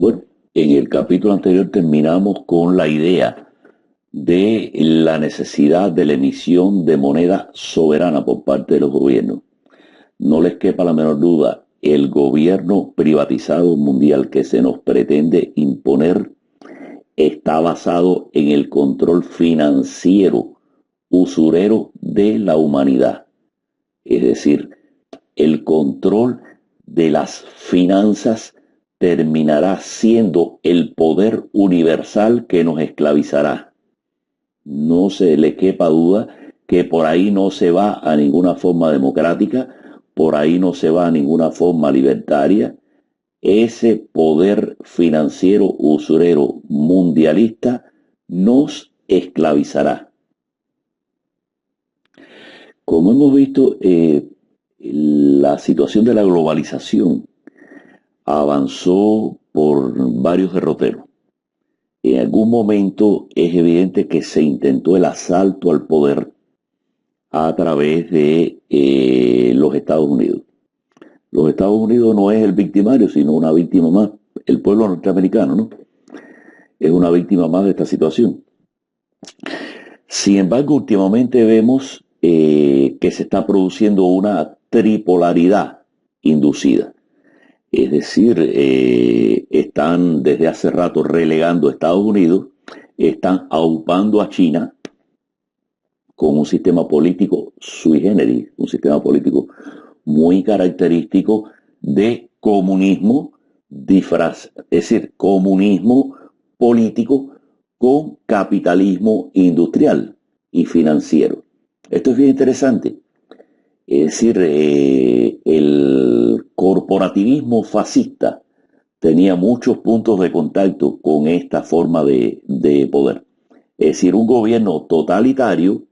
Bueno, en el capítulo anterior terminamos con la idea de la necesidad de la emisión de moneda soberana por parte de los gobiernos. No les quepa la menor duda, el gobierno privatizado mundial que se nos pretende imponer está basado en el control financiero usurero de la humanidad. Es decir, el control de las finanzas terminará siendo el poder universal que nos esclavizará. No se le quepa duda que por ahí no se va a ninguna forma democrática, por ahí no se va a ninguna forma libertaria. Ese poder financiero usurero mundialista nos esclavizará. Como hemos visto, la situación de la globalización avanzó por varios derroteros. En algún momento es evidente que se intentó el asalto al poder a través de los Estados Unidos. Los Estados Unidos no es el victimario, sino una víctima más. El pueblo norteamericano, ¿no? Es una víctima más de esta situación. Sin embargo, últimamente vemos que se está produciendo una tripolaridad inducida. Es decir, están desde hace rato relegando a Estados Unidos, están aupando a China con un sistema político sui generis, un sistema político muy característico de comunismo disfraz, es decir, comunismo político con capitalismo industrial y financiero. Esto es bien interesante. Es decir, el corporativismo fascista tenía muchos puntos de contacto con esta forma de poder. Es decir, un gobierno totalitario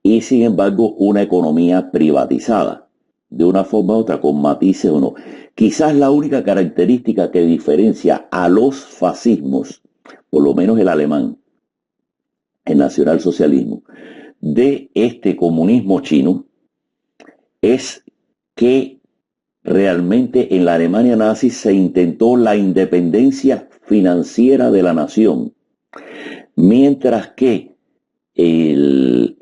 y sin embargo una economía privatizada, de una forma u otra, con matices o no. Quizás la única característica que diferencia a los fascismos, por lo menos el alemán, el nacionalsocialismo, de este comunismo chino, es que realmente en la Alemania nazi se intentó la independencia financiera de la nación, mientras que el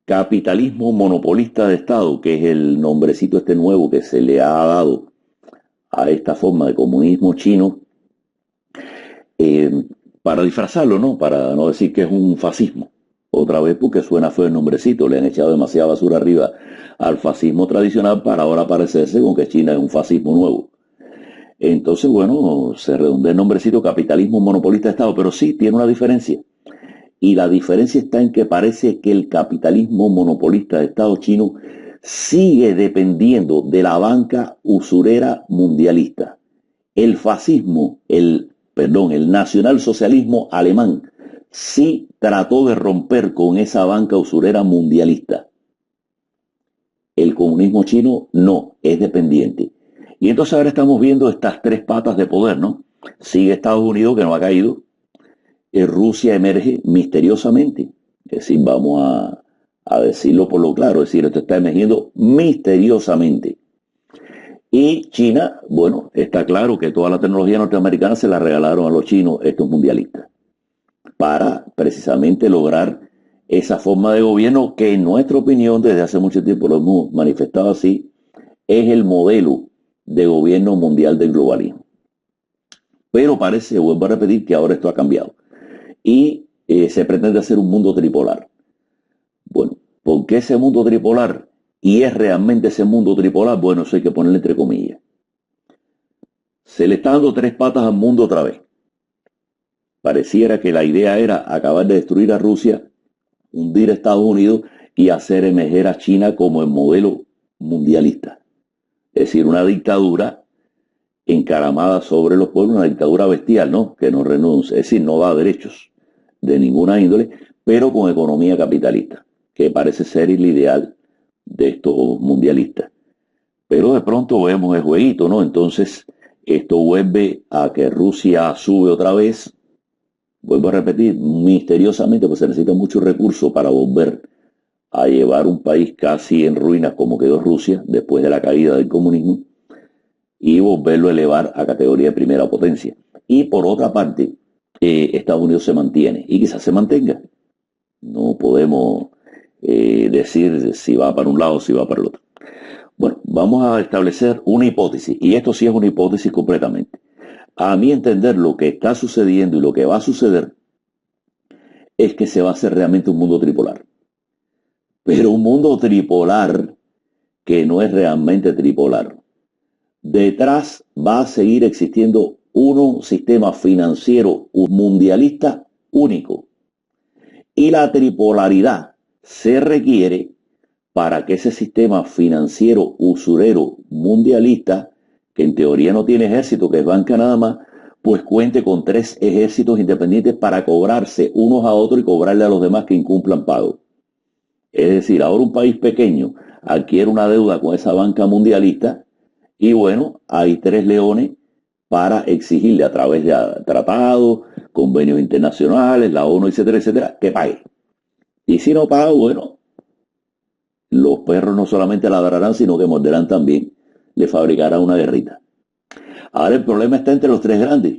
capitalismo monopolista de Estado, que es el nombrecito este nuevo que se le ha dado a esta forma de comunismo chino, para disfrazarlo, ¿no? Para no decir que es un fascismo. Otra vez porque suena feo el nombrecito, le han echado demasiada basura arriba al fascismo tradicional para ahora parecerse con que China es un fascismo nuevo. Entonces, bueno, se redondea el nombrecito capitalismo monopolista de Estado, pero sí tiene una diferencia. Y la diferencia está en que parece que el capitalismo monopolista de Estado chino sigue dependiendo de la banca usurera mundialista. El fascismo, el nacionalsocialismo alemán sí trató de romper con esa banca usurera mundialista. El comunismo chino no, es dependiente. Y entonces ahora estamos viendo estas tres patas de poder, ¿no? Sigue Estados Unidos, que no ha caído. Rusia emerge misteriosamente. Es decir, vamos a decirlo por lo claro, es decir, esto está emergiendo misteriosamente. Y China, bueno, está claro que toda la tecnología norteamericana se la regalaron a los chinos, estos mundialistas, para precisamente lograr esa forma de gobierno que en nuestra opinión desde hace mucho tiempo lo hemos manifestado así, es el modelo de gobierno mundial del globalismo. Pero parece, vuelvo a repetir, que ahora esto ha cambiado y se pretende hacer un mundo tripolar. Bueno, ¿por qué ese mundo tripolar? ¿Y es realmente ese mundo tripolar? Bueno, eso hay que ponerle entre comillas. Se le está dando tres patas al mundo otra vez. Pareciera que la idea era acabar de destruir a Rusia, hundir a Estados Unidos y hacer emerger a China como el modelo mundialista. Es decir, una dictadura encaramada sobre los pueblos, una dictadura bestial, ¿no? Que no renuncia, es decir, no da derechos de ninguna índole, pero con economía capitalista, que parece ser el ideal de estos mundialistas. Pero de pronto vemos el jueguito, ¿no? Entonces, esto vuelve a que Rusia sube otra vez, vuelvo a repetir, misteriosamente, pues se necesita mucho recurso para volver a llevar un país casi en ruinas como quedó Rusia después de la caída del comunismo. y volverlo a elevar a categoría de primera potencia. Y por otra parte, Estados Unidos se mantiene y quizás se mantenga. No podemos decir si va para un lado o si va para el otro. Bueno, vamos a establecer una hipótesis, y esto sí es una hipótesis completamente. A mi entender, lo que está sucediendo y lo que va a suceder es que se va a hacer realmente un mundo tripolar. Pero un mundo tripolar que no es realmente tripolar. Detrás va a seguir existiendo un sistema financiero mundialista único. Y la tripolaridad se requiere para que ese sistema financiero usurero mundialista, que en teoría no tiene ejército, que es banca nada más, pues cuente con 3 ejércitos independientes para cobrarse unos a otros y cobrarle a los demás que incumplan pago. Es decir, ahora un país pequeño adquiere una deuda con esa banca mundialista y bueno, hay 3 leones para exigirle a través de tratados, convenios internacionales, la ONU, etcétera, etcétera, que pague. Y si no paga, bueno, los perros no solamente ladrarán, sino que morderán también, le fabricarán una guerrita. Ahora el problema está entre los 3 grandes.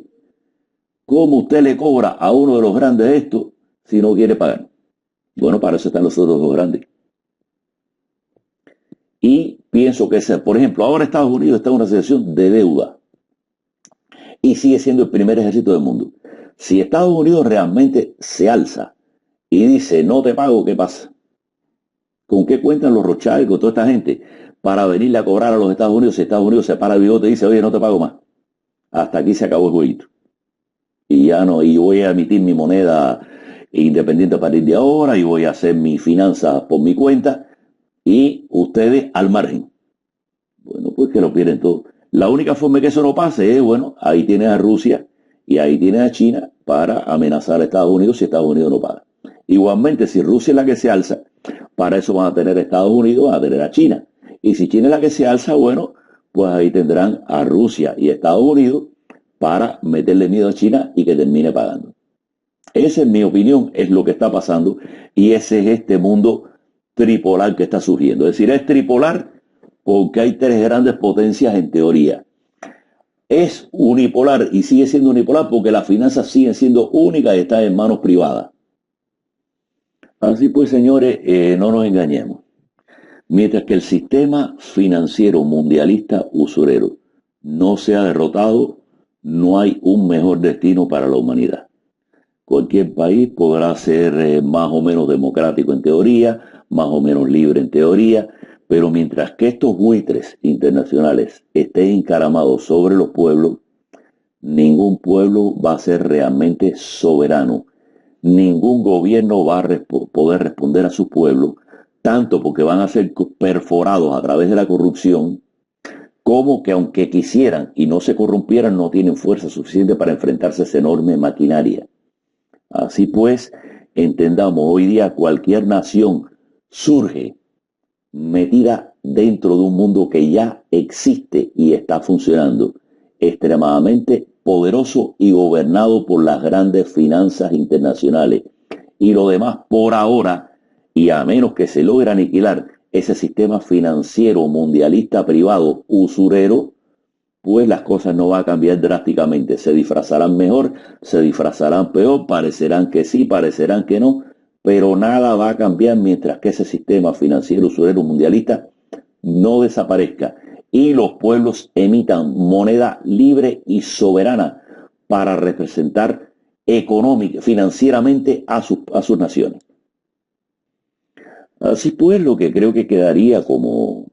¿Cómo usted le cobra a uno de los grandes esto si no quiere pagar? Bueno, para eso están los otros 2 grandes. Y pienso que, por ejemplo, ahora Estados Unidos está en una situación de deuda y sigue siendo el primer ejército del mundo. Si Estados Unidos realmente se alza y dice, no te pago, ¿qué pasa? ¿Con qué cuentan los Rothschild, con toda esta gente, para venirle a cobrar a los Estados Unidos si Estados Unidos se para el bigote y dice, oye, no te pago más? Hasta aquí se acabó el jueguito. Y ya no, y voy a emitir mi moneda independiente a partir de ahora y voy a hacer mis finanzas por mi cuenta y ustedes al margen. Bueno, pues que lo pierden todo. La única forma de que eso no pase es, bueno, ahí tienes a Rusia y ahí tienes a China para amenazar a Estados Unidos si Estados Unidos no paga. Igualmente, si Rusia es la que se alza, para eso van a tener a Estados Unidos, van a tener a China. Y si China es la que se alza, bueno, pues ahí tendrán a Rusia y a Estados Unidos para meterle miedo a China y que termine pagando. Esa es mi opinión, es lo que está pasando y ese es este mundo tripolar que está surgiendo. Es decir, es tripolar porque hay 3 grandes potencias en teoría. Es unipolar y sigue siendo unipolar porque las finanzas siguen siendo únicas y están en manos privadas. Así pues, señores, no nos engañemos. Mientras que el sistema financiero mundialista usurero no sea derrotado, no hay un mejor destino para la humanidad. Cualquier país podrá ser más o menos democrático en teoría, más o menos libre en teoría, pero mientras que estos buitres internacionales estén encaramados sobre los pueblos, ningún pueblo va a ser realmente soberano. Ningún gobierno va a poder responder a su pueblo, tanto porque van a ser perforados a través de la corrupción, como que aunque quisieran y no se corrompieran, no tienen fuerza suficiente para enfrentarse a esa enorme maquinaria. Así pues, entendamos, hoy día cualquier nación surge metida dentro de un mundo que ya existe y está funcionando, extremadamente poderoso y gobernado por las grandes finanzas internacionales. Y lo demás, por ahora, y a menos que se logre aniquilar ese sistema financiero mundialista privado usurero, pues las cosas no van a cambiar drásticamente. Se disfrazarán mejor, se disfrazarán peor, parecerán que sí, parecerán que no, pero nada va a cambiar mientras que ese sistema financiero usurero mundialista no desaparezca y los pueblos emitan moneda libre y soberana para representar económica, financieramente a sus naciones. Así pues, lo que creo que quedaría como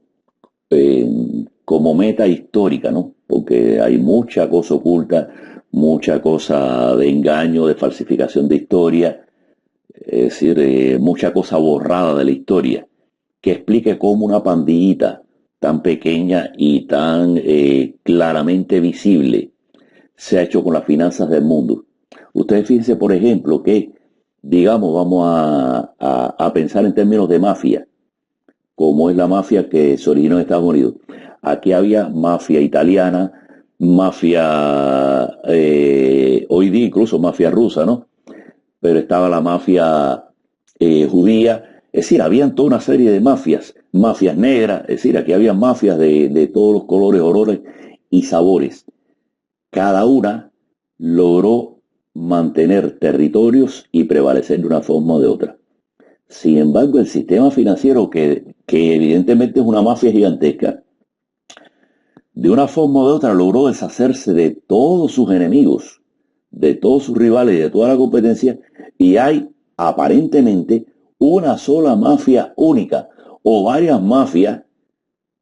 meta histórica, ¿no? Porque hay mucha cosa oculta, mucha cosa de engaño, de falsificación de historia, es decir, mucha cosa borrada de la historia, que explique cómo una pandillita tan pequeña y tan claramente visible se ha hecho con las finanzas del mundo. Ustedes fíjense, por ejemplo, que, digamos, vamos a pensar en términos de mafia, como es la mafia que se originó en Estados Unidos. Aquí había mafia italiana, mafia, hoy día incluso mafia rusa, ¿no? Pero estaba la mafia judía, es decir, habían toda una serie de mafias, mafias negras, es decir, aquí había mafias de todos los colores, olores y sabores. Cada una logró mantener territorios y prevalecer de una forma o de otra. Sin embargo, el sistema financiero, que evidentemente es una mafia gigantesca, de una forma o de otra logró deshacerse de todos sus enemigos, de todos sus rivales y de toda la competencia, y hay aparentemente una sola mafia única, o varias mafias,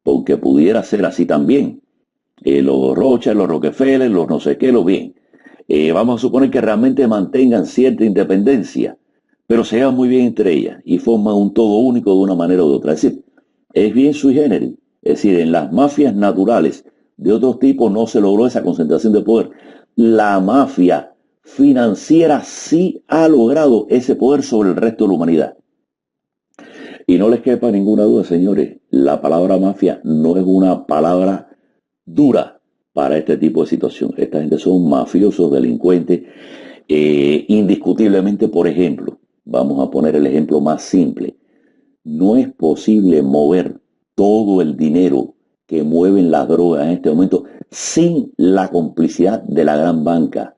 porque pudiera ser así también. Los Rothschild, los Rockefeller, los no sé qué, los bien. Vamos a suponer que realmente mantengan cierta independencia, pero se llevan muy bien entre ellas y forman un todo único de una manera u otra. Es decir, es bien sui generis. Es decir, en las mafias naturales de otros tipos no se logró esa concentración de poder. La mafia financiera sí ha logrado ese poder sobre el resto de la humanidad. Y no les quepa ninguna duda, señores, la palabra mafia no es una palabra dura para este tipo de situación. Esta gente son mafiosos, delincuentes, indiscutiblemente. Por ejemplo, vamos a poner el ejemplo más simple. No es posible mover todo el dinero que mueven las drogas en este momento sin la complicidad de la gran banca.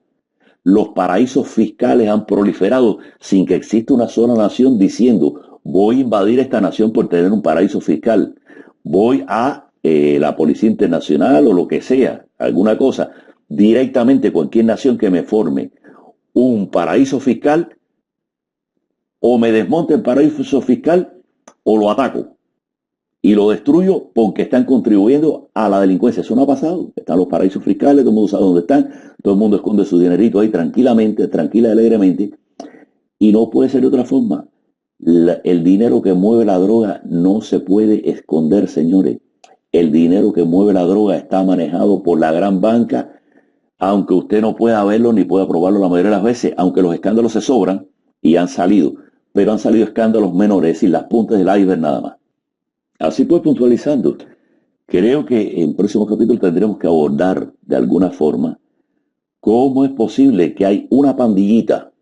Los paraísos fiscales han proliferado sin que exista una sola nación diciendo: voy a invadir esta nación por tener un paraíso fiscal, voy a la Policía Internacional o lo que sea, alguna cosa, directamente cualquier nación que me forme un paraíso fiscal, o me desmonte el paraíso fiscal o lo ataco y lo destruyo porque están contribuyendo a la delincuencia. Eso no ha pasado. Están los paraísos fiscales, todo el mundo sabe dónde están, todo el mundo esconde su dinerito ahí tranquilamente, tranquila y alegremente, y no puede ser de otra forma. El dinero que mueve la droga no se puede esconder, señores. El dinero que mueve la droga está manejado por la gran banca, aunque usted no pueda verlo ni pueda probarlo la mayoría de las veces, aunque los escándalos se sobran y han salido, pero han salido escándalos menores, es decir, las puntas del iceberg nada más. Así pues, puntualizando, creo que en próximos capítulos tendremos que abordar de alguna forma cómo es posible que hay una pandillita,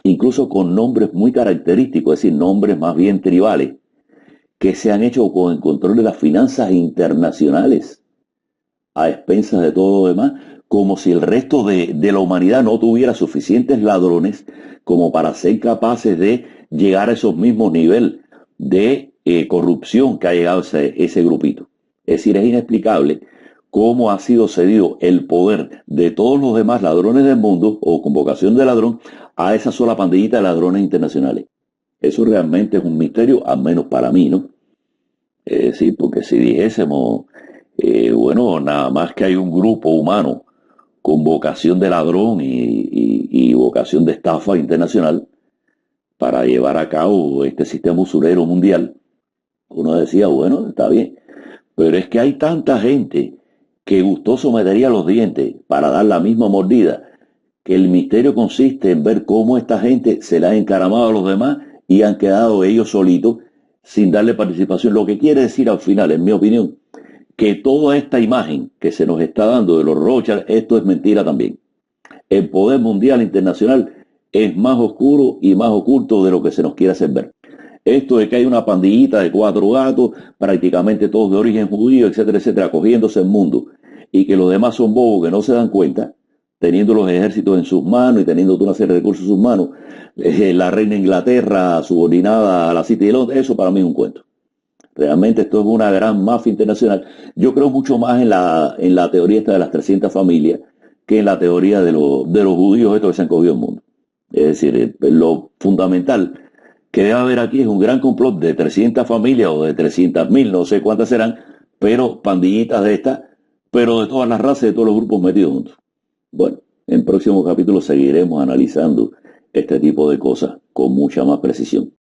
incluso con nombres muy característicos, es decir, nombres más bien tribales, que se han hecho con el control de las finanzas internacionales, a expensas de todo lo demás, como si el resto de la humanidad no tuviera suficientes ladrones como para ser capaces de llegar a esos mismos niveles de corrupción que ha llegado ese grupito. Es decir, es inexplicable cómo ha sido cedido el poder de todos los demás ladrones del mundo, o con vocación de ladrón, a esa sola pandillita de ladrones internacionales. Eso realmente es un misterio, al menos para mí, ¿no? Es decir, porque si dijésemos, bueno, nada más que hay un grupo humano con vocación de ladrón y vocación de estafa internacional para llevar a cabo este sistema usurero mundial, uno decía, bueno, está bien, pero es que hay tanta gente que gustoso metería los dientes para dar la misma mordida, que el misterio consiste en ver cómo esta gente se la ha encaramado a los demás y han quedado ellos solitos sin darle participación. Lo que quiere decir al final, en mi opinión, que toda esta imagen que se nos está dando de los Rothschild, esto es mentira también. El poder mundial internacional es más oscuro y más oculto de lo que se nos quiere hacer ver. Esto de que hay una pandillita de 4 gatos, prácticamente todos de origen judío, etcétera, etcétera, cogiéndose el mundo, y que los demás son bobos que no se dan cuenta, teniendo los ejércitos en sus manos y teniendo toda una serie de recursos en sus manos, la reina de Inglaterra subordinada a la City de Londres, eso para mí es un cuento. Realmente esto es una gran mafia internacional. Yo creo mucho más en la teoría esta de las 300 familias que en la teoría de los judíos estos que se han cogido el mundo. Es decir, lo fundamental que debe haber aquí es un gran complot de 300 familias o de 300.000, no sé cuántas serán, pero pandillitas de estas, pero de todas las razas, de todos los grupos metidos juntos. Bueno, en próximos capítulos seguiremos analizando este tipo de cosas con mucha más precisión.